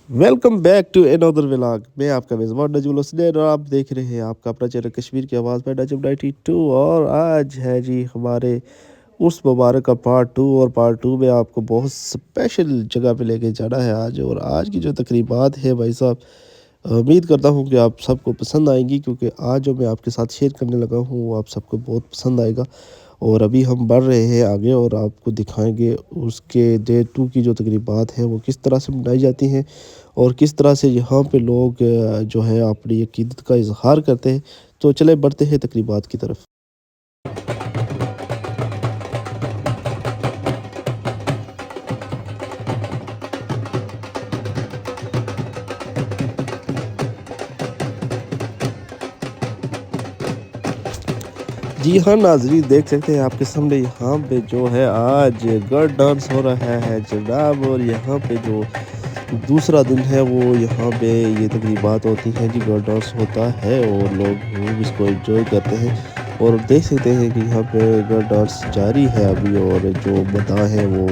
Welcome back to another vlog. मैं आपका मेज़बान नजमुल हुसैन और आप देख रहे हैं आपका अपना चैनल कश्मीर की आवाज़ में नजम 92। और आज है जी हमारे उस मुबारक का पार्ट टू। और पार्ट टू में आपको बहुत स्पेशल जगह पे लेके जाना है आज। और आज की जो तकरीबात है भाई साहब, उम्मीद करता हूँ कि आप सबको पसंद आएंगी, क्योंकि आज जो मैं आपके साथ शेयर करने लगा हूँ वो आप सबको बहुत पसंद आएगा। और अभी हम बढ़ रहे हैं आगे और आपको दिखाएंगे उसके डे टू की जो तकरीबात हैं वो किस तरह से मनाई जाती हैं और किस तरह से यहाँ पे लोग जो है अपनी अकीदत का इजहार करते हैं। तो चले बढ़ते हैं तकरीबात की तरफ। जी हाँ नाजरीन, देख सकते हैं आपके सामने यहाँ पे जो है आज गर्ल डांस हो रहा है जनाब। और यहाँ पे जो दूसरा दिन है वो यहाँ पे ये तकरीबात होती हैं जी, गर्ल डांस होता है और लोग खूब इसको एंजॉय करते हैं। और देख सकते हैं कि यहाँ पे गर्ल डांस जारी है अभी। और जो बता है वो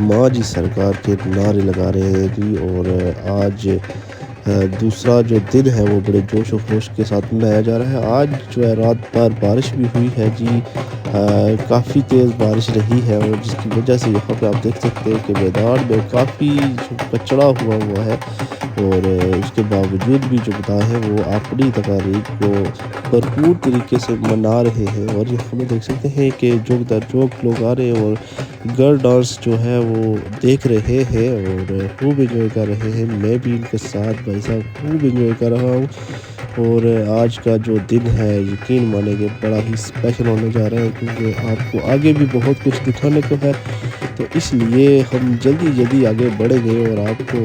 माँ जी सरकार के नारे लगा रहे हैं जी। और आज दूसरा जो दिन है वो बड़े जोश और खरोश के साथ मनाया जा रहा है। आज जो है रात भर बारिश भी हुई है जी, काफ़ी तेज़ बारिश रही है। और जिसकी वजह से यहाँ पे आप देख सकते हैं कि मैदान में काफ़ी कचड़ा हुआ है। और उसके बावजूद भी जो बता है वो अपनी तकारीब को भरपूर तरीके से मना रहे हैं। और यहाँ में देख सकते हैं कि जोक दर जोक लोग आ रहे हैं और गर्ल डांस जो है वो देख रहे हैं और खूब इंजॉय कर रहे हैं। मैं भी इनके साथ भाई साहब खूब इंजॉय कर रहा हूँ। और आज का जो दिन है यकीन मानेंगे बड़ा ही स्पेशल होने जा रहा है, क्योंकि आपको आगे भी बहुत कुछ दिखाने को है। तो इसलिए हम जल्दी जल्दी आगे बढ़ेंगे और आपको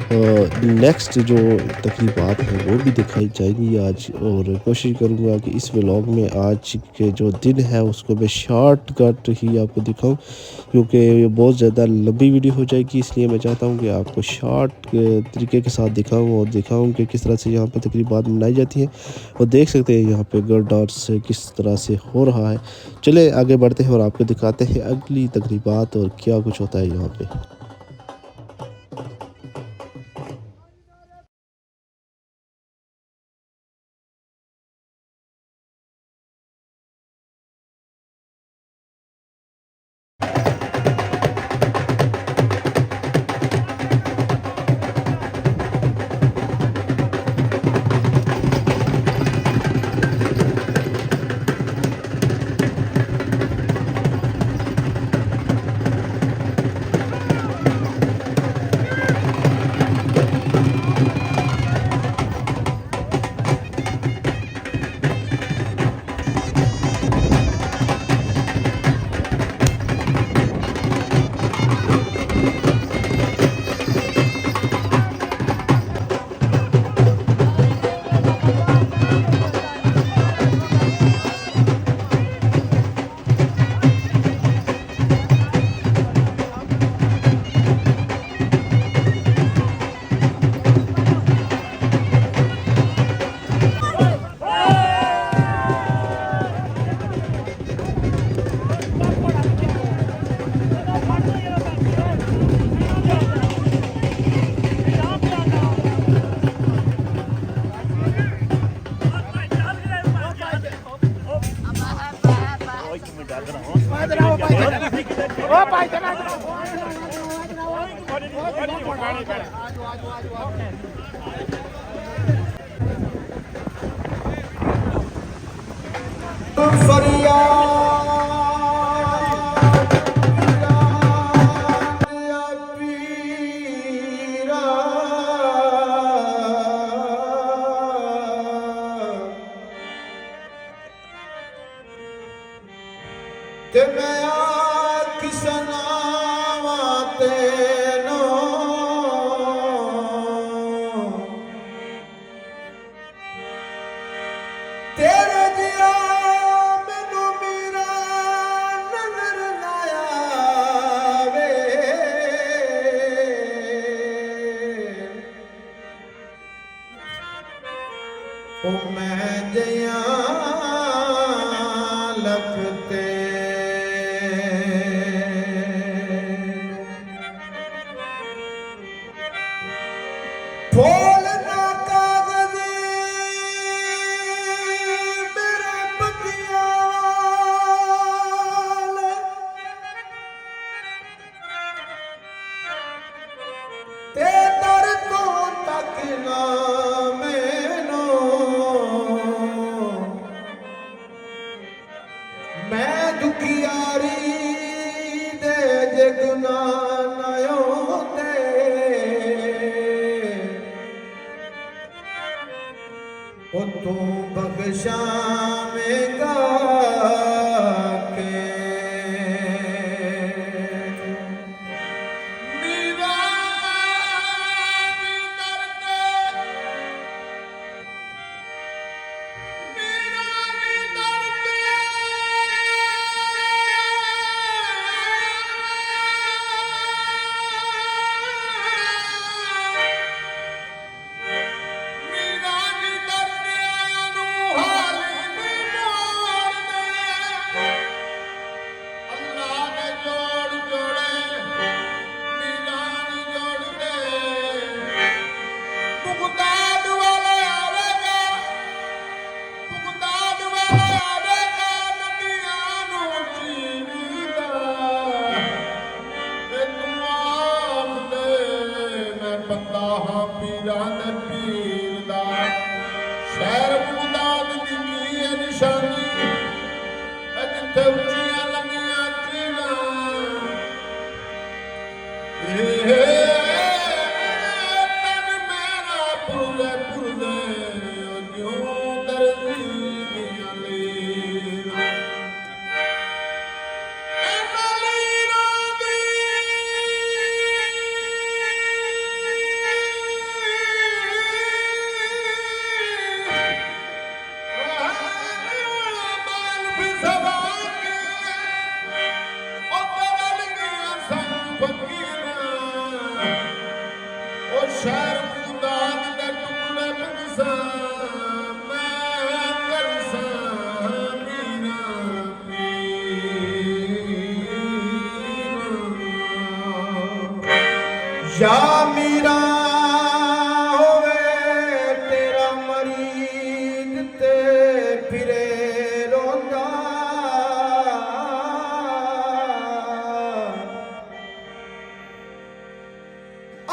नेक्स्ट जो तकरीबात हैं वो भी दिखाई जाएंगी आज। और कोशिश करूँगा कि इस व्लॉग में आज के जो दिन है उसको मैं शॉर्ट कट ही आपको दिखाऊं, क्योंकि ये बहुत ज़्यादा लंबी वीडियो हो जाएगी। इसलिए मैं चाहता हूँ कि आपको शॉर्ट तरीके के साथ दिखाऊं और दिखाऊं कि किस तरह से यहाँ पर तकरीबात मनाई जाती हैं। और देख सकते हैं यहाँ पे गर्ल डांस किस तरह से हो रहा है। चले आगे बढ़ते हैं और आपको दिखाते हैं अगली तकरीबात और क्या कुछ होता है यहाँ पे। ते मैं आख सनावा तेनो तेरे दिया मैनू मेरा नजर ना आवे। ओ मैं जया लखते ਉਹ ਤੂੰ ਬਖਸ਼ਾਵੇਂਗਾ ਕੇ ਮੀਰਾ ਦੀ ਦਰ ਤੇ ਮੀਰਾ ਦੀ ਦਰ ਤੇ ਮੀਰਾ ਦੀ ਦਰ ਤੇ ਆਇਆ ਨੂੰ ਹਾਲੀ ਨਹੀਂ ਮੋੜਦੇ ਅੱਲਾ ਨੇ ਜੋੜ ਜੋੜੇ ਮੀਰਾ ਦੀ ਜੋੜਦੇ ਬਗਦਾਦ ਵਾਲਾ ਆਵੇਗਾ ਬਗਦਾਦ ਵਾਲਾ ਆਵੇਗਾ ਨਦੀਆਂ ਨੂੰ ਚੀਰਦਾ ਤੇ ਤੂੰ ਆਖਦੇ ਮੈਂ ਬੰਦਾ ਹਾਂ ਪੀਰਾਂ ਦੇ ਪੀਰ ਦਾ ਸ਼ਹਿਰ ਬਗਦਾਦ ਦੀ ਕੀ ਹੈ ਨਿਸ਼ਾਨੀ ਜਿੱਥੇ ਉੱਚੀਆਂ ਲੰਮੀਆਂ ਚੀਲਾਂ ਤਨ ਮੇਰਾ ਪੁਰਲੇ ਪੁਰਲੇ ਉਹ ਜਿਉਂ ਦਰਦੀ ਦੀਆਂ ਲੀਰਾਂ ਇਹਨਾਂ ਲੀਰਾਂ ਦੀ ਮਾਲ ਵੀ ਸਵਾ ਕੇ ਉਹ ਬਦਲ ਗਿਆ ਸੰ ਫਕੀਰਾਂ ਉਹ ਸ਼ਹਿਰ ਬਗਦਾਦ ਦੇ ਟੁਕੜੇ ਬਗਸਾਂ ਮੈਂ ਕਰਸਾਂ ਮੀਰਾਂ ਪੀਰਾਂ ਯਾ ਮੀਰਾ ਹੋਵੇ ਤੇਰਾ ਮਰੀਦ ਤੇ ਫਿਰੇ ਰੋਂਦਾ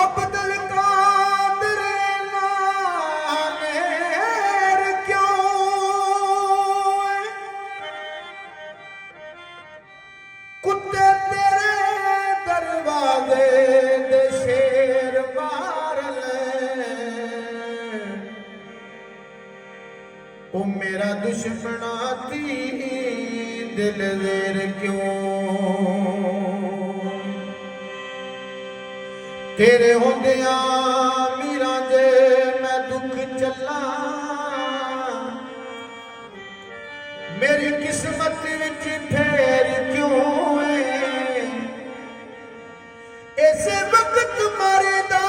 ਅਬਦੁਲ ਕਾਦਰ ਨਾਮੇਰ ਕਿਉਂ ਕੁੱਤੇ ਤੇਰੇ ਦਰਵਾਜ਼ੇ ਦੇ ਸ਼ੇਰ ਮਾਰ ਲੈ ਉਹ ਮੇਰਾ ਦੁਸ਼ਮਣਾ ਦੀ ਦਿਲ ਜ਼ੇਰ ਕਿਉਂ ਤੇਰੇ ਹੁੰਦਿਆਂ ਮੀਰਾਂ ਜੇ ਮੈਂ ਦੁੱਖ ਚੱਲਾਂ ਮੇਰੀ ਕਿਸਮਤ ਵਿੱਚ ਫੇਰ ਕਿਉਂ ਏ ਇਸੇ ਵਕਤ ਮਰਦਾ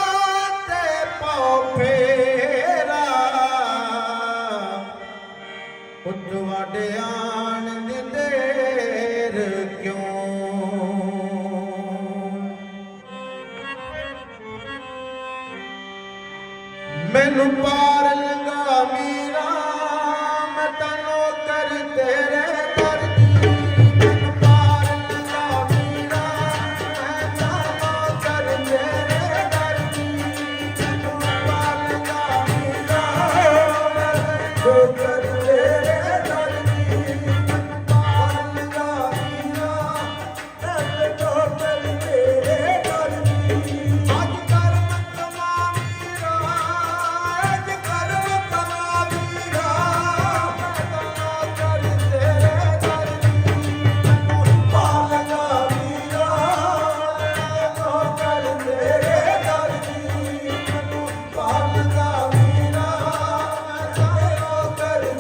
ਤੇ ਪਾਉ ਫੇਰਾ ਉਹ ਤੁਹਾਡੇ ਆਣ ਦੀ ਦੇਰ ਕਿਉਂ ਮੈਨੂੰ ਪਾਰ ਲੰਗਾ ਮੀਰਾ ਮੈਂ ਤਨੋ ਕਰ ਤੇਰੇ ਦਰ ਦੀ ਮੈਨੂੰ ਪਾਰ ਲੰਗਾ ਮੀਰਾ ਮੈਂ ਤਨੋ ਕਰ ਤੇਰੇ ਦਰ ਦੀ ਮੈਨੂੰ ਪਾਰ ਲੰਗਾ ਮੀਰਾ ਮੈਂ ਤਨੋ ਕਰ ਤੇਰੇ ਦਰ ਦੀ ਮੈਨੂੰ ਪਾਰ ਲੰਗਾ ਮੀਰਾ ਮੈਂ ਤਨੋ ਕਰ ਤੇਰੇ ਦਰ ਦੀ ਅੱਜ ਕਰ ਮਤਮਾ ਮੀਰਾ ਅੱਜ ਕਰ ਮਤਮਾ ਮੀਰਾ ਮੈਂ ਤਨੋ ਕਰ ਤੇਰੇ ਦਰ ਦੀ ਮੈਨੂੰ ਪਾਰ ਲੰਗਾ ਮੀਰਾ ਮੈਂ ਤਨੋ ਕਰ ਤੇਰੇ ਦਰ ਦੀ ਮੈਨੂੰ ਪਾਰ ਲੰਗਾ ਮੀਰਾ ਮੈਂ ਤਨੋ ਕਰ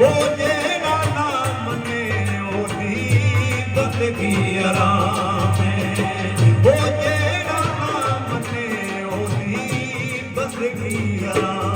ਉਹ ਜਿਹੜਾ ਨਾ ਮੰਨੇ ਉਹਦੀ ਬੰਦਗੀ ਆਰਾਮ ਹੈ ਉਹ ਜਿਹੜਾ ਨਾ ਮੰਨੇ ਉਹਦੀ ਬੰਦਗੀ ਆਰਾਮ